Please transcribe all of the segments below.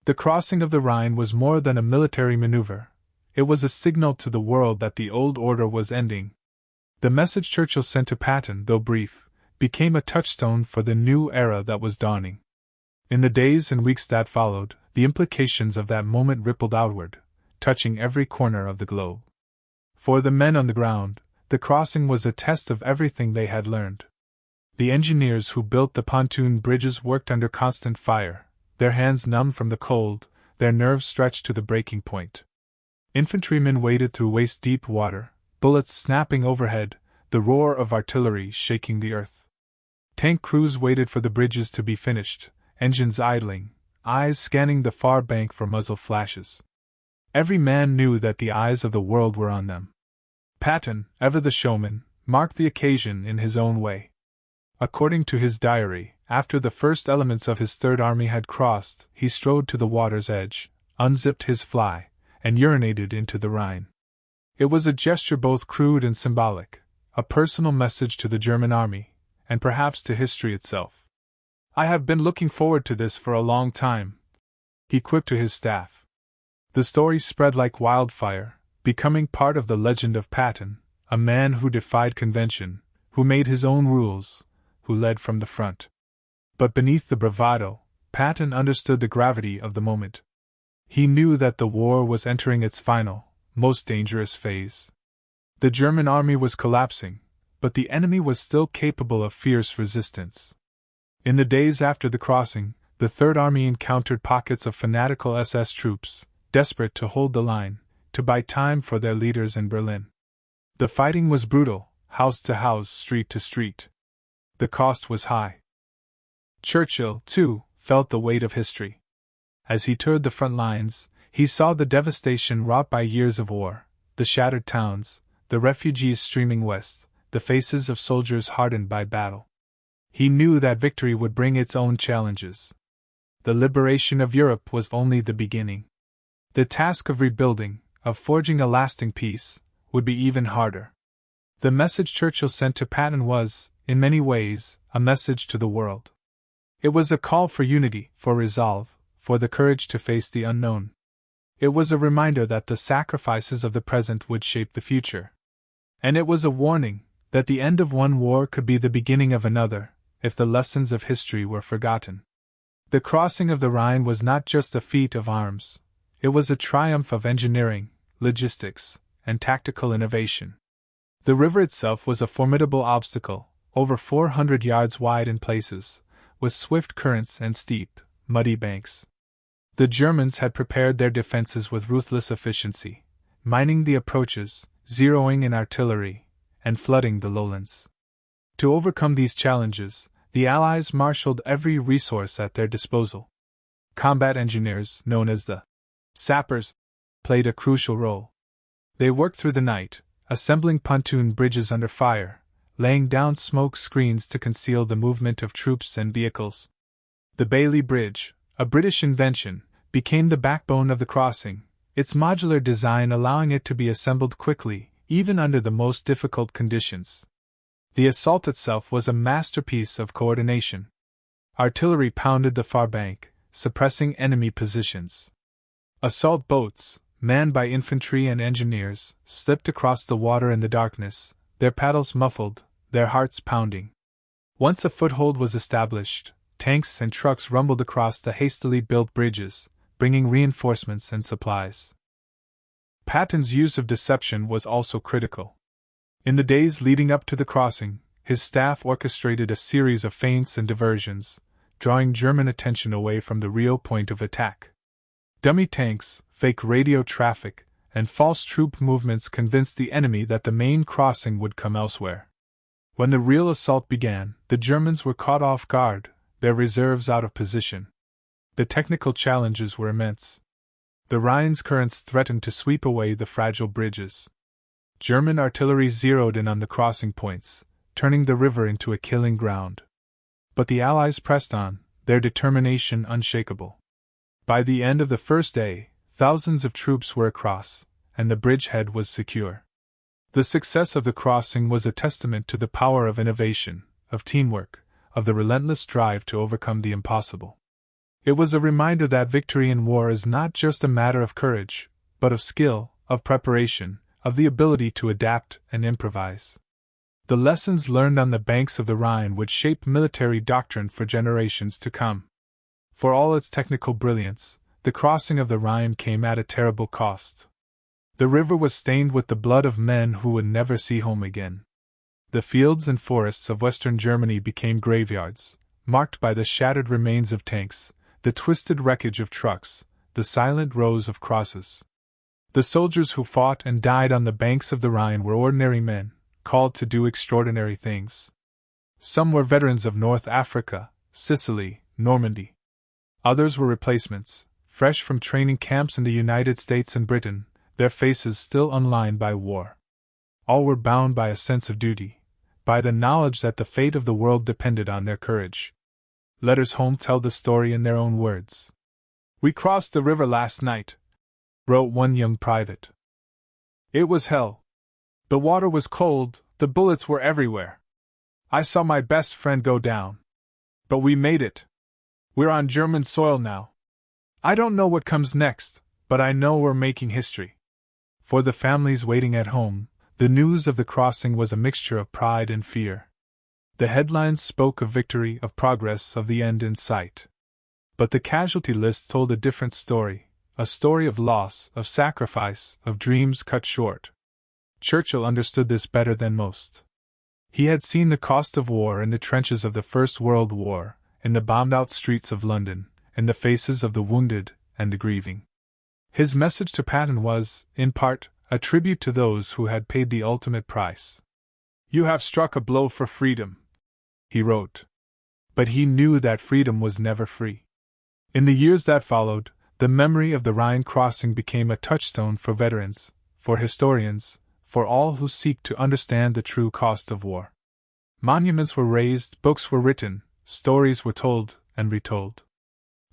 The crossing of the Rhine was more than a military maneuver. It was a signal to the world that the old order was ending. The message Churchill sent to Patton, though brief, became a touchstone for the new era that was dawning. In the days and weeks that followed, the implications of that moment rippled outward, touching every corner of the globe. For the men on the ground, the crossing was a test of everything they had learned. The engineers who built the pontoon bridges worked under constant fire, their hands numb from the cold, their nerves stretched to the breaking point. Infantrymen waded through waist-deep water, bullets snapping overhead, the roar of artillery shaking the earth. Tank crews waited for the bridges to be finished, engines idling, eyes scanning the far bank for muzzle flashes. Every man knew that the eyes of the world were on them. Patton, ever the showman, marked the occasion in his own way. According to his diary, after the first elements of his Third Army had crossed, he strode to the water's edge, unzipped his fly, and urinated into the Rhine. It was a gesture both crude and symbolic, a personal message to the German army, and perhaps to history itself. "I have been looking forward to this for a long time," he quipped to his staff. The story spread like wildfire, becoming part of the legend of Patton, a man who defied convention, who made his own rules, who led from the front. But beneath the bravado, Patton understood the gravity of the moment. He knew that the war was entering its final, most dangerous phase. The German army was collapsing, but the enemy was still capable of fierce resistance. In the days after the crossing, the Third Army encountered pockets of fanatical SS troops, desperate to hold the line, to buy time for their leaders in Berlin. The fighting was brutal, house to house, street to street. The cost was high. Churchill, too, felt the weight of history. As he toured the front lines, he saw the devastation wrought by years of war, the shattered towns, the refugees streaming west, the faces of soldiers hardened by battle. He knew that victory would bring its own challenges. The liberation of Europe was only the beginning. The task of rebuilding, of forging a lasting peace, would be even harder. The message Churchill sent to Patton was, in many ways, a message to the world. It was a call for unity, for resolve, for the courage to face the unknown. It was a reminder that the sacrifices of the present would shape the future. And it was a warning that the end of one war could be the beginning of another, if the lessons of history were forgotten. The crossing of the Rhine was not just a feat of arms, it was a triumph of engineering, logistics, and tactical innovation. The river itself was a formidable obstacle, over 400 yards wide in places, with swift currents and steep, muddy banks. The Germans had prepared their defenses with ruthless efficiency, mining the approaches, zeroing in artillery, and flooding the lowlands. To overcome these challenges, the Allies marshaled every resource at their disposal. Combat engineers, known as the sappers, played a crucial role. They worked through the night, assembling pontoon bridges under fire, laying down smoke screens to conceal the movement of troops and vehicles. The Bailey Bridge, a British invention, became the backbone of the crossing, its modular design allowing it to be assembled quickly, even under the most difficult conditions. The assault itself was a masterpiece of coordination. Artillery pounded the far bank, suppressing enemy positions. Assault boats, manned by infantry and engineers, slipped across the water in the darkness, their paddles muffled, their hearts pounding. Once a foothold was established, tanks and trucks rumbled across the hastily built bridges, bringing reinforcements and supplies. Patton's use of deception was also critical. In the days leading up to the crossing, his staff orchestrated a series of feints and diversions, drawing German attention away from the real point of attack. Dummy tanks, fake radio traffic, and false troop movements convinced the enemy that the main crossing would come elsewhere. When the real assault began, the Germans were caught off guard, their reserves out of position. The technical challenges were immense. The Rhine's currents threatened to sweep away the fragile bridges. German artillery zeroed in on the crossing points, turning the river into a killing ground. But the Allies pressed on, their determination unshakable. By the end of the first day, thousands of troops were across, and the bridgehead was secure. The success of the crossing was a testament to the power of innovation, of teamwork, of the relentless drive to overcome the impossible. It was a reminder that victory in war is not just a matter of courage, but of skill, of preparation, of the ability to adapt and improvise. The lessons learned on the banks of the Rhine would shape military doctrine for generations to come. For all its technical brilliance, the crossing of the Rhine came at a terrible cost. The river was stained with the blood of men who would never see home again. The fields and forests of western Germany became graveyards, marked by the shattered remains of tanks, the twisted wreckage of trucks, the silent rows of crosses. The soldiers who fought and died on the banks of the Rhine were ordinary men, called to do extraordinary things. Some were veterans of North Africa, Sicily, Normandy. Others were replacements, fresh from training camps in the United States and Britain, their faces still unlined by war. All were bound by a sense of duty, by the knowledge that the fate of the world depended on their courage. Letters home tell the story in their own words. "We crossed the river last night," wrote one young private. "It was hell. The water was cold, the bullets were everywhere. I saw my best friend go down. But we made it. We're on German soil now. I don't know what comes next, but I know we're making history." For the families waiting at home, the news of the crossing was a mixture of pride and fear. The headlines spoke of victory, of progress, of the end in sight. But the casualty list told a different story, a story of loss, of sacrifice, of dreams cut short. Churchill understood this better than most. He had seen the cost of war in the trenches of the First World War, in the bombed-out streets of London, in the faces of the wounded and the grieving. His message to Patton was, in part, a tribute to those who had paid the ultimate price. "You have struck a blow for freedom," he wrote. But he knew that freedom was never free. In the years that followed, the memory of the Rhine crossing became a touchstone for veterans, for historians, for all who seek to understand the true cost of war. Monuments were raised, books were written, stories were told and retold.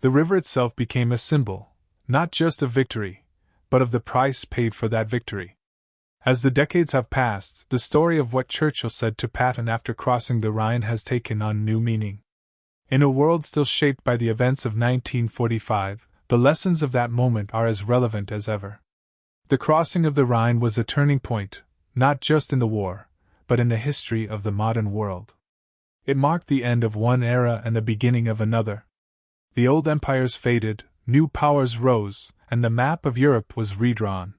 The river itself became a symbol, not just of victory, but of the price paid for that victory. As the decades have passed, the story of what Churchill said to Patton after crossing the Rhine has taken on new meaning. In a world still shaped by the events of 1945, the lessons of that moment are as relevant as ever. The crossing of the Rhine was a turning point, not just in the war, but in the history of the modern world. It marked the end of one era and the beginning of another. The old empires faded, new powers rose, and the map of Europe was redrawn.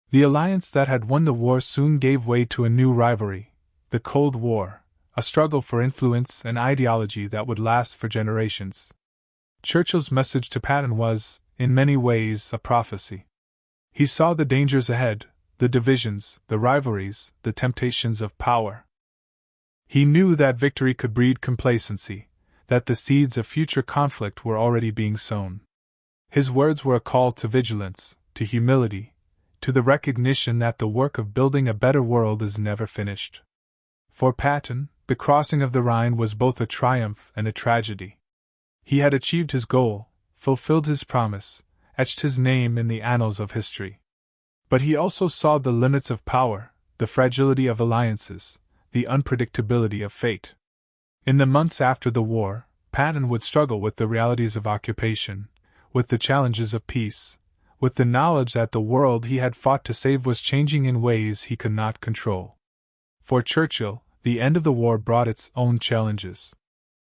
The alliance that had won the war soon gave way to a new rivalry, the Cold War, a struggle for influence and ideology that would last for generations. Churchill's message to Patton was, in many ways, a prophecy. He saw the dangers ahead, the divisions, the rivalries, the temptations of power. He knew that victory could breed complacency, that the seeds of future conflict were already being sown. His words were a call to vigilance, to humility, to the recognition that the work of building a better world is never finished. For Patton, the crossing of the Rhine was both a triumph and a tragedy. He had achieved his goal, fulfilled his promise, etched his name in the annals of history. But he also saw the limits of power, the fragility of alliances, the unpredictability of fate. In the months after the war, Patton would struggle with the realities of occupation, with the challenges of peace, with the knowledge that the world he had fought to save was changing in ways he could not control. For Churchill, the end of the war brought its own challenges.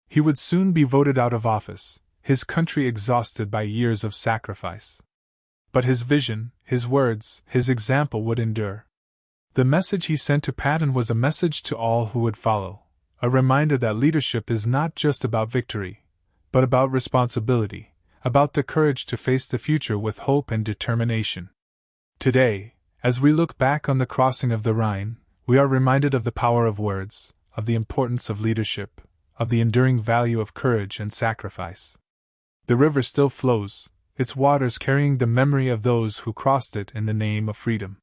He would soon be voted out of office, his country exhausted by years of sacrifice. But his vision, his words, his example would endure. The message he sent to Patton was a message to all who would follow, a reminder that leadership is not just about victory, but about responsibility, about the courage to face the future with hope and determination. Today, as we look back on the crossing of the Rhine, we are reminded of the power of words, of the importance of leadership, of the enduring value of courage and sacrifice. The river still flows, its waters carrying the memory of those who crossed it in the name of freedom.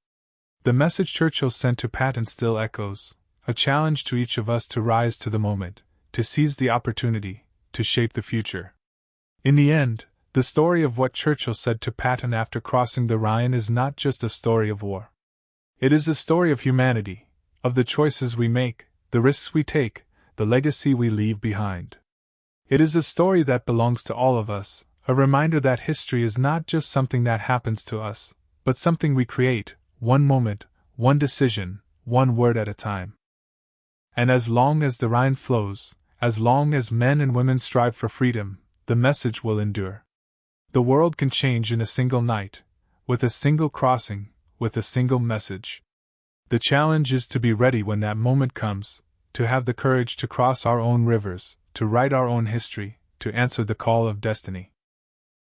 The message Churchill sent to Patton still echoes, a challenge to each of us to rise to the moment, to seize the opportunity, to shape the future. In the end, the story of what Churchill said to Patton after crossing the Rhine is not just a story of war. It is a story of humanity, of the choices we make, the risks we take, the legacy we leave behind. It is a story that belongs to all of us, A reminder that history is not just something that happens to us, but something we create, one moment, one decision, one word at a time. And as long as the Rhine flows, as long as men and women strive for freedom, the message will endure. The world can change in a single night, with a single crossing, with a single message. The challenge is to be ready when that moment comes, to have the courage to cross our own rivers, to write our own history, to answer the call of destiny.